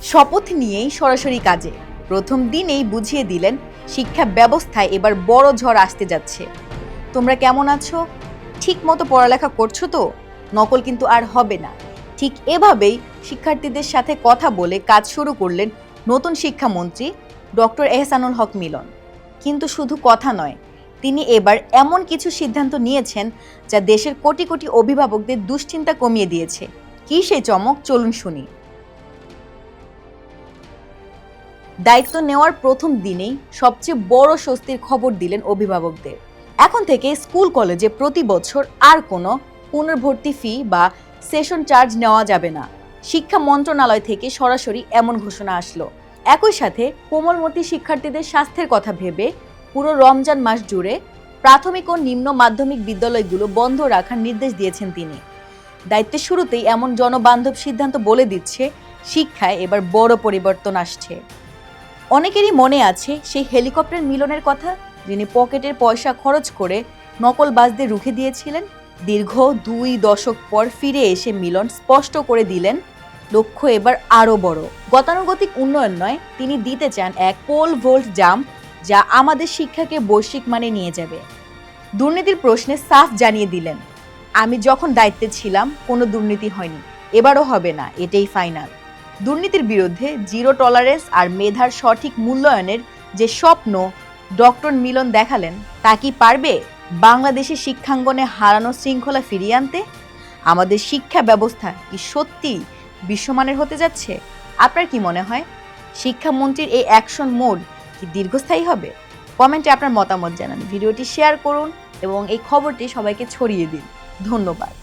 শপথ নিয়েই সরাসরি কাজে প্রথম দিনেই বুঝিয়ে দিলেন শিক্ষা ব্যবস্থায় এবার বড় ঝড় আসতে যাচ্ছে। তোমরা কেমন আছো? ঠিক মতো পড়ালেখা করছো তো? নকল কিন্তু আর হবে না। ঠিক এভাবেই শিক্ষার্থীদের সাথে কথা বলে কাজ শুরু করলেন নতুন শিক্ষামন্ত্রী ডক্টর এহসানুল হক মিলন। কিন্তু শুধু কথা নয়, তিনি এবার এমন কিছু সিদ্ধান্ত নিয়েছেন যা দেশের কোটি কোটি অভিভাবকদের দুশ্চিন্তা কমিয়ে দিয়েছে। কী সেই চমক, চলুন শুনি। দায়িত্ব নেওয়ার প্রথম দিনেই সবচেয়ে বড় স্বস্তির খবর দিলেন অভিভাবকদের। এখন থেকে স্কুল কলেজে প্রতি বছর আর কোনো পুনর্ভর্তি ফি বা সেশন চার্জ নেওয়া যাবে না। শিক্ষা মন্ত্রণালয় থেকে সরাসরি এমন ঘোষণা আসলো। একই সাথে কোমলমতি শিক্ষার্থীদের স্বাস্থ্যের কথা ভেবে পুরো রমজান মাস জুড়ে প্রাথমিক ও নিম্ন মাধ্যমিক বিদ্যালয়গুলো বন্ধ রাখার নির্দেশ দিয়েছেন তিনি। দায়িত্বের শুরুতেই এমন জনবান্ধব সিদ্ধান্ত বলে দিচ্ছে শিক্ষায় এবার বড় পরিবর্তন আসছে। অনেকেরই মনে আছে সেই হেলিকপ্টার মিলনের কথা, যিনি পকেটের পয়সা খরচ করে নকলবাজদের রুখে দিয়েছিলেন। দীর্ঘ 2 দশক পর ফিরে এসে মিলন স্পষ্ট করে দিলেন লক্ষ্য এবার আরও বড়। গতানুগতিক উন্নয়ন নয়, তিনি দিতে চান এক পোল ভোল্ট জাম্প, যা আমাদের শিক্ষাকে বৈশ্বিক মানে নিয়ে যাবে। দুর্নীতির প্রশ্নে সাফ জানিয়ে দিলেন, আমি যখন দায়িত্বে ছিলাম কোনো দুর্নীতি হয়নি, এবারও হবে না, এটাই ফাইনাল। দুর্নীতির বিরুদ্ধে জিরো টলারেন্স আর মেধার সঠিক মূল্যায়নের যে স্বপ্ন ডক্টর মিলন দেখালেন, তা কি পারবে বাংলাদেশের শিক্ষাঙ্গনে হারানো শৃঙ্খলা ফিরিয়ে আনতে? আমাদের শিক্ষা ব্যবস্থা কি সত্যি বিশ্বমানের হতে যাচ্ছে? আপনার কি মনে হয়, শিক্ষামন্ত্রীর এই অ্যাকশন মোড কি দীর্ঘস্থায়ী হবে? কমেন্টে আপনার মতামত জানান, ভিডিওটি শেয়ার করুন এবং এই খবরটি সবাইকে ছড়িয়ে দিন। ধন্যবাদ।